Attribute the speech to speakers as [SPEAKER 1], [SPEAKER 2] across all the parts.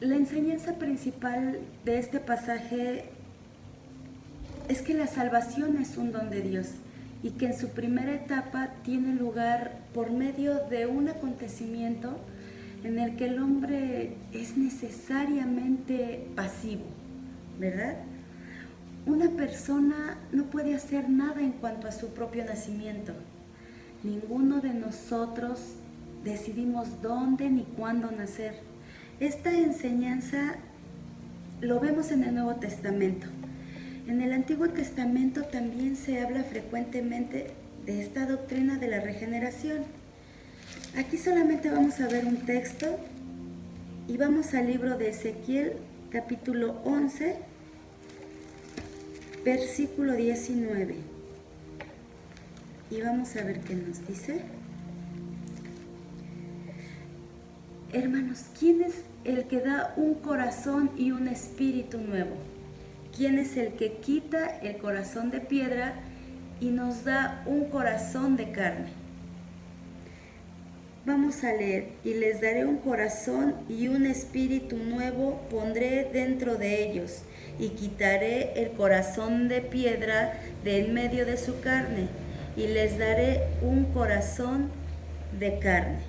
[SPEAKER 1] La enseñanza principal de este pasaje es que la salvación es un don de Dios y que en su primera etapa tiene lugar por medio de un acontecimiento en el que el hombre es necesariamente pasivo, ¿verdad? Una persona no puede hacer nada en cuanto a su propio nacimiento. Ninguno de nosotros decidimos dónde ni cuándo nacer. Esta enseñanza lo vemos en el Nuevo Testamento. En el Antiguo Testamento también se habla frecuentemente de esta doctrina de la regeneración. Aquí solamente vamos a ver un texto y vamos al libro de Ezequiel, capítulo 11, versículo 19. Y vamos a ver qué nos dice. Hermanos, ¿quién es el que da un corazón y un espíritu nuevo? ¿Quién es el que quita el corazón de piedra y nos da un corazón de carne? Vamos a leer: y les daré un corazón y un espíritu nuevo pondré dentro de ellos, y quitaré el corazón de piedra de en medio de su carne, y les daré un corazón de carne.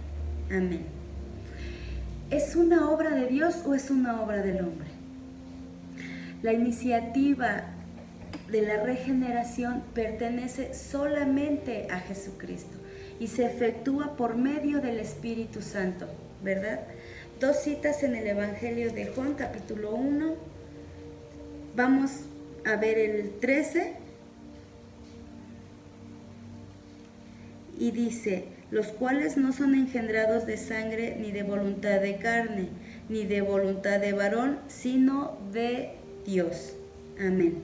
[SPEAKER 1] Amén. ¿Es una obra de Dios o es una obra del hombre? La iniciativa de la regeneración pertenece solamente a Jesucristo y se efectúa por medio del Espíritu Santo, ¿verdad? Dos citas en el Evangelio de Juan, capítulo 1. Vamos a ver el 13. Y dice: los cuales no son engendrados de sangre, ni de voluntad de carne, ni de voluntad de varón, sino de Dios. Amén.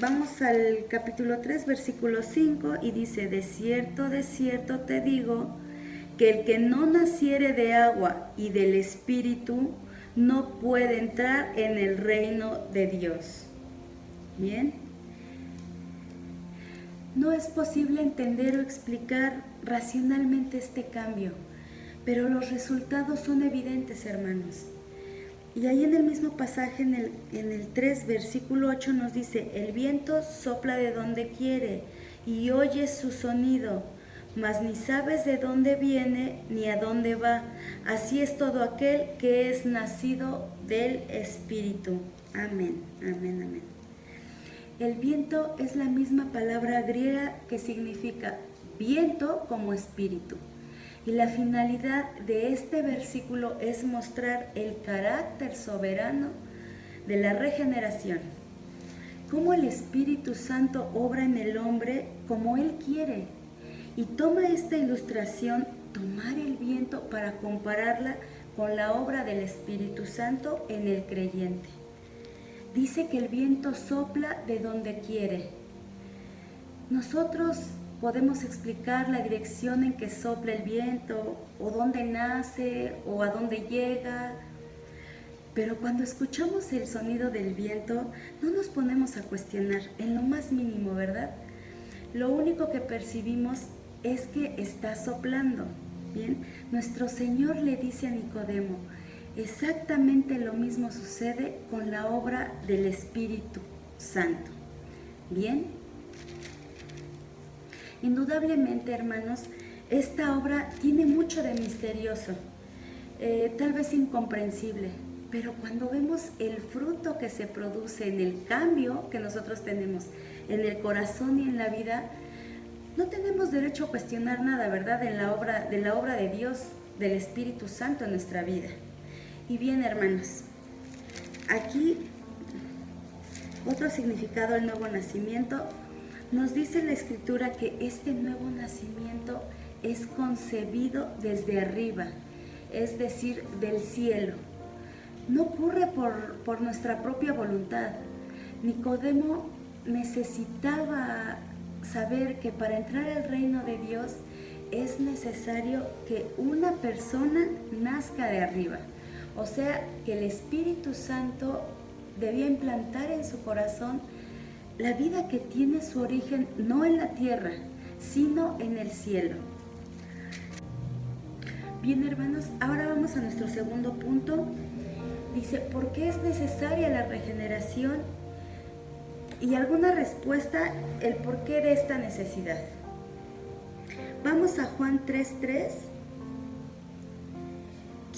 [SPEAKER 1] Vamos al capítulo 3, versículo 5, y dice: de cierto te digo, que el que no naciere de agua y del Espíritu, no puede entrar en el reino de Dios. Bien. No es posible entender o explicar racionalmente este cambio, pero los resultados son evidentes, hermanos. Y ahí en el mismo pasaje, en el 3, versículo 8, nos dice: el viento sopla de donde quiere y oyes su sonido, mas ni sabes de dónde viene ni a dónde va. Así es todo aquel que es nacido del Espíritu. Amén, amén, amén. El viento es la misma palabra griega que significa viento como espíritu. Y la finalidad de este versículo es mostrar el carácter soberano de la regeneración. Cómo el Espíritu Santo obra en el hombre como Él quiere. Y toma esta ilustración, tomar el viento, para compararla con la obra del Espíritu Santo en el creyente. Dice que el viento sopla de donde quiere. Nosotros podemos explicar la dirección en que sopla el viento, o dónde nace, o a dónde llega. Pero cuando escuchamos el sonido del viento, no nos ponemos a cuestionar en lo más mínimo, ¿verdad? Lo único que percibimos es que está soplando. Bien, nuestro Señor le dice a Nicodemo: exactamente lo mismo sucede con la obra del Espíritu Santo. Bien. Indudablemente, hermanos, esta obra tiene mucho de misterioso, tal vez incomprensible, pero cuando vemos el fruto que se produce en el cambio que nosotros tenemos en el corazón y en la vida, no tenemos derecho a cuestionar nada, ¿verdad?, de la obra de Dios, del Espíritu Santo en nuestra vida. Y bien, hermanos, aquí otro significado del nuevo nacimiento. Nos dice la Escritura que este nuevo nacimiento es concebido desde arriba, es decir, del cielo. No ocurre por nuestra propia voluntad. Nicodemo necesitaba saber que para entrar al reino de Dios es necesario que una persona nazca de arriba. O sea, que el Espíritu Santo debía implantar en su corazón la vida que tiene su origen no en la tierra, sino en el cielo. Bien, hermanos, ahora vamos a nuestro segundo punto. Dice, ¿por qué es necesaria la regeneración? Y alguna respuesta, el porqué de esta necesidad. Vamos a Juan 3:3.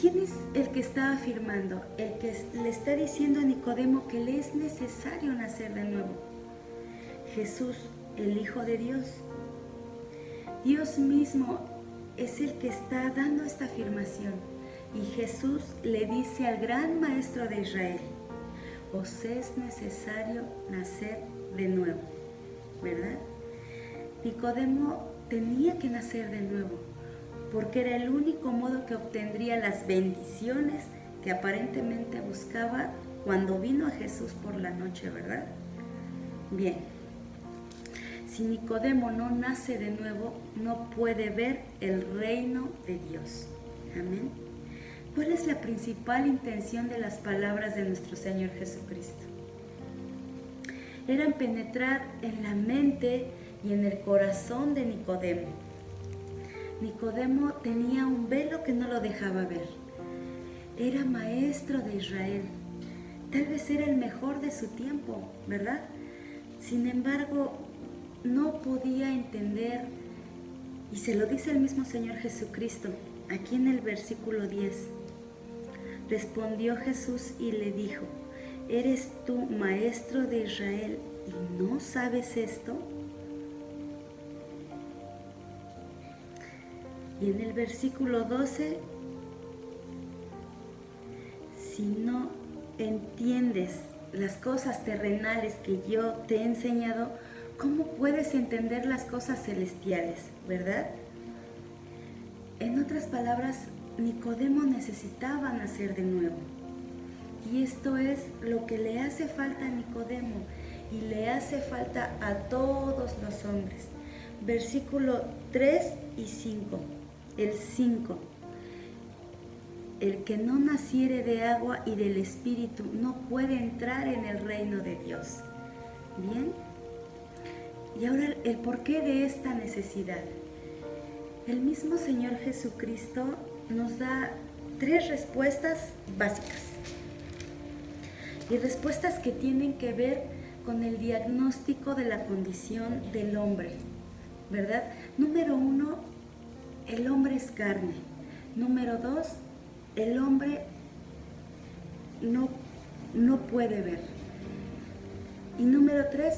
[SPEAKER 1] ¿Quién es el que está afirmando? El que le está diciendo a Nicodemo que le es necesario nacer de nuevo. Jesús, el Hijo de Dios. Dios mismo es el que está dando esta afirmación. Y Jesús le dice al gran maestro de Israel, os es necesario nacer de nuevo, ¿verdad? Nicodemo tenía que nacer de nuevo, porque era el único modo que obtendría las bendiciones que aparentemente buscaba cuando vino a Jesús por la noche, ¿verdad? Bien, si Nicodemo no nace de nuevo, no puede ver el reino de Dios. Amén. ¿Cuál es la principal intención de las palabras de nuestro Señor Jesucristo? Eran penetrar en la mente y en el corazón de Nicodemo. Nicodemo tenía un velo que no lo dejaba ver. Era maestro de Israel. Tal vez era el mejor de su tiempo, ¿verdad? Sin embargo, no podía entender, y se lo dice el mismo Señor Jesucristo, aquí en el versículo 10. Respondió Jesús y le dijo, ¿eres tú maestro de Israel y no sabes esto? Y en el versículo 12, si no entiendes las cosas terrenales que yo te he enseñado, ¿cómo puedes entender las cosas celestiales, verdad? En otras palabras, Nicodemo necesitaba nacer de nuevo. Y esto es lo que le hace falta a Nicodemo y le hace falta a todos los hombres. Versículo 3 y 5. El 5. El que no naciere de agua y del Espíritu no puede entrar en el reino de Dios. Bien. Y ahora el porqué de esta necesidad. El mismo Señor Jesucristo nos da 3 respuestas básicas. Y respuestas que tienen que ver con el diagnóstico de la condición del hombre, ¿verdad? Número 1, el hombre es carne. Número 2, el hombre no puede ver. Y número 3,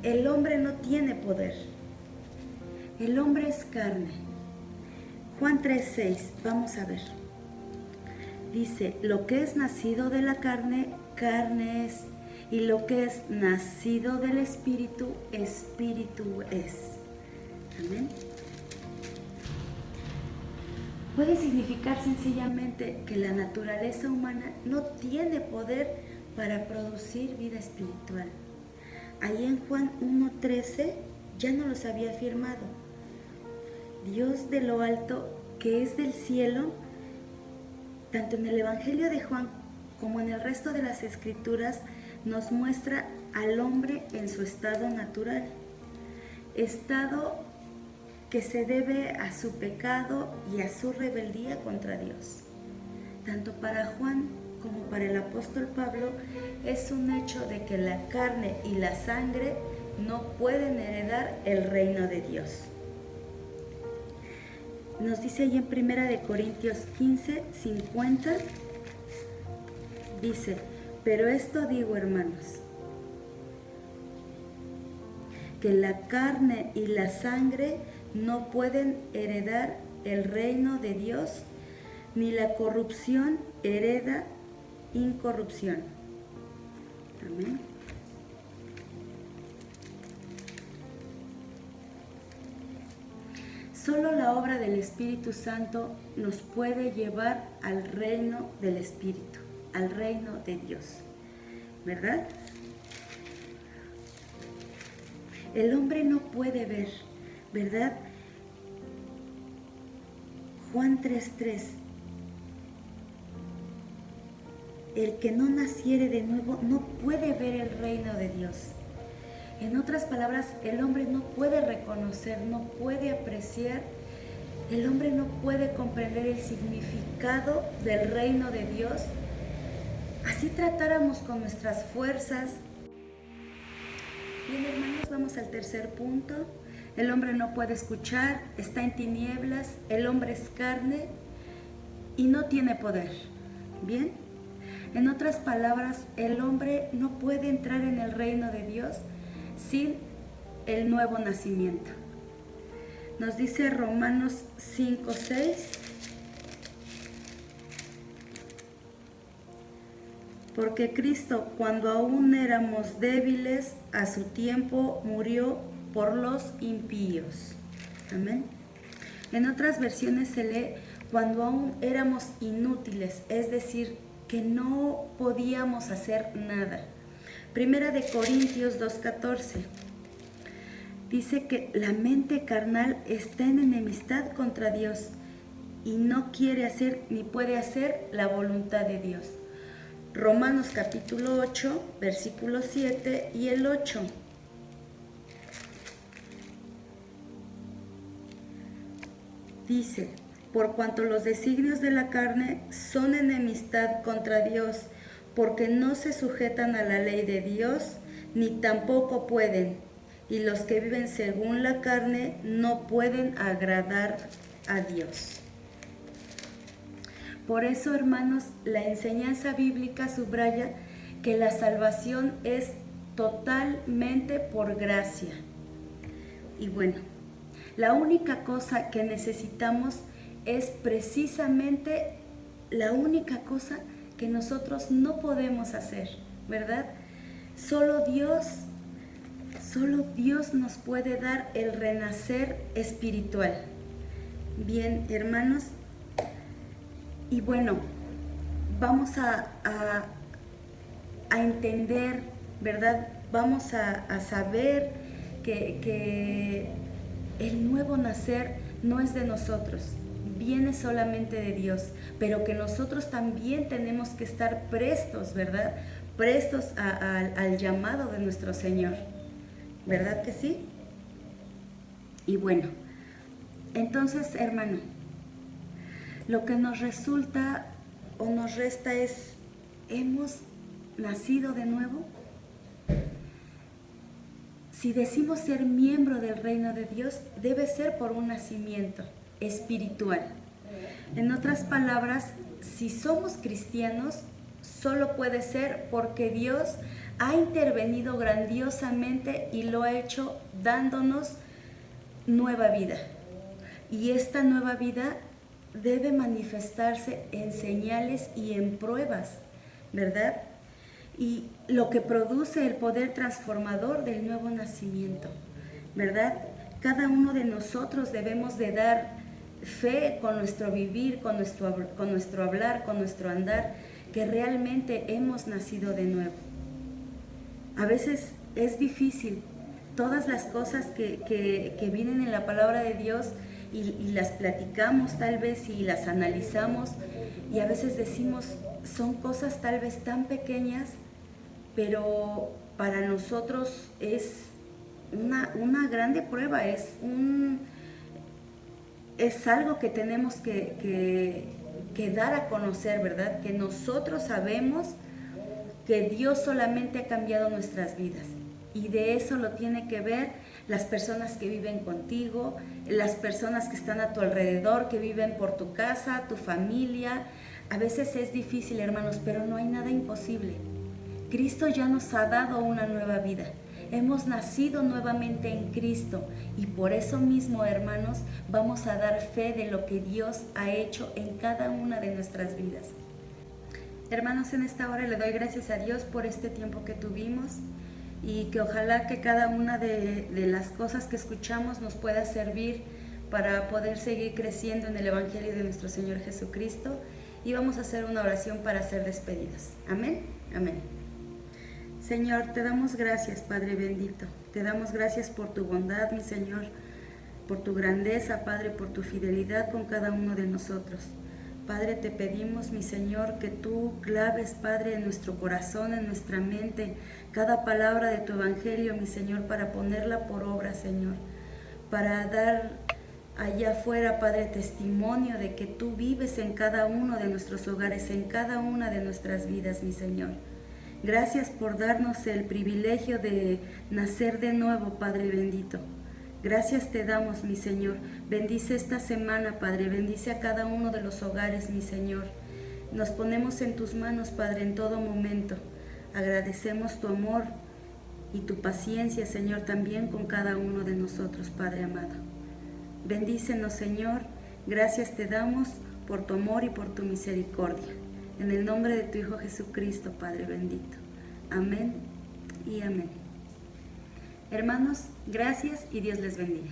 [SPEAKER 1] el hombre no tiene poder. El hombre es carne. Juan 3:6, vamos a ver. Dice, lo que es nacido de la carne, carne es. Y lo que es nacido del Espíritu, Espíritu es. Amén. Puede significar sencillamente que la naturaleza humana no tiene poder para producir vida espiritual. Ahí en Juan 1:13 ya nos los había afirmado. Dios de lo alto, que es del cielo, tanto en el Evangelio de Juan como en el resto de las Escrituras, nos muestra al hombre en su estado natural, estado que se debe a su pecado y a su rebeldía contra Dios. Tanto para Juan como para el apóstol Pablo, es un hecho de que la carne y la sangre no pueden heredar el reino de Dios. Nos dice ahí en 1 Corintios 15:50, dice, pero esto digo, hermanos, que la carne y la sangre no pueden heredar el reino de Dios, ni la corrupción hereda incorrupción. Amén. Solo la obra del Espíritu Santo nos puede llevar al reino del Espíritu, al reino de Dios, ¿verdad? El hombre no puede ver, ¿verdad? Juan 3:3. El que no naciere de nuevo no puede ver el reino de Dios. En otras palabras, el hombre no puede reconocer, no puede apreciar El hombre no puede comprender el significado del reino de Dios. Así tratáramos con nuestras fuerzas. Bien, hermanos, vamos al tercer punto. El hombre no puede escuchar, está en tinieblas, el hombre es carne y no tiene poder. Bien, en otras palabras, el hombre no puede entrar en el reino de Dios sin el nuevo nacimiento. Nos dice Romanos 5:6. Porque Cristo, cuando aún éramos débiles, a su tiempo murió por los impíos. Amén. En otras versiones se lee cuando aún éramos inútiles, es decir, que no podíamos hacer nada. Primera de Corintios 2:14. Dice que la mente carnal está en enemistad contra Dios y no quiere hacer ni puede hacer la voluntad de Dios. Romanos capítulo 8, versículo 7 y el 8. Dice, por cuanto los designios de la carne son enemistad contra Dios, porque no se sujetan a la ley de Dios, ni tampoco pueden, y los que viven según la carne no pueden agradar a Dios. Por eso, hermanos, la enseñanza bíblica subraya que la salvación es totalmente por gracia. Y bueno, la única cosa que necesitamos es precisamente la única cosa que nosotros no podemos hacer, ¿verdad? Solo Dios nos puede dar el renacer espiritual. Bien, hermanos, y bueno, vamos a entender, ¿verdad? Vamos a saber que el nuevo nacer no es de nosotros, viene solamente de Dios, pero que nosotros también tenemos que estar prestos, ¿verdad? Prestos al llamado de nuestro Señor, ¿verdad que sí? Y bueno, entonces, hermano, lo que nos resulta o nos resta es, ¿hemos nacido de nuevo? Si decimos ser miembro del reino de Dios, debe ser por un nacimiento espiritual. En otras palabras, si somos cristianos, solo puede ser porque Dios ha intervenido grandiosamente y lo ha hecho dándonos nueva vida. Y esta nueva vida debe manifestarse en señales y en pruebas, ¿verdad? Y lo que produce el poder transformador del nuevo nacimiento, ¿verdad? Cada uno de nosotros debemos de dar fe con nuestro vivir, con nuestro hablar, con nuestro andar, que realmente hemos nacido de nuevo. A veces es difícil, todas las cosas que vienen en la palabra de Dios y las platicamos tal vez y las analizamos y a veces decimos, son cosas tal vez tan pequeñas, pero para nosotros es una grande prueba, es algo que tenemos que dar a conocer, ¿verdad? Que nosotros sabemos que Dios solamente ha cambiado nuestras vidas y de eso lo tiene que ver las personas que viven contigo, las personas que están a tu alrededor, que viven por tu casa, tu familia. A veces es difícil, hermanos, pero no hay nada imposible. Cristo ya nos ha dado una nueva vida. Hemos nacido nuevamente en Cristo y por eso mismo, hermanos, vamos a dar fe de lo que Dios ha hecho en cada una de nuestras vidas. Hermanos, en esta hora le doy gracias a Dios por este tiempo que tuvimos y que ojalá que cada una de las cosas que escuchamos nos pueda servir para poder seguir creciendo en el Evangelio de nuestro Señor Jesucristo. Y vamos a hacer una oración para ser despedidos. Amén, amén. Señor, te damos gracias, Padre bendito. Te damos gracias por tu bondad, mi Señor, por tu grandeza, Padre, por tu fidelidad con cada uno de nosotros. Padre, te pedimos, mi Señor, que tú claves, Padre, en nuestro corazón, en nuestra mente, cada palabra de tu Evangelio, mi Señor, para ponerla por obra, Señor, para dar allá afuera, Padre, testimonio de que tú vives en cada uno de nuestros hogares, en cada una de nuestras vidas, mi Señor. Gracias por darnos el privilegio de nacer de nuevo, Padre bendito. Gracias te damos, mi Señor. Bendice esta semana, Padre. Bendice a cada uno de los hogares, mi Señor. Nos ponemos en tus manos, Padre, en todo momento. Agradecemos tu amor y tu paciencia, Señor, también con cada uno de nosotros, Padre amado. Bendícenos, Señor. Gracias te damos por tu amor y por tu misericordia. En el nombre de tu Hijo Jesucristo, Padre bendito. Amén y amén. Hermanos, gracias y Dios les bendiga.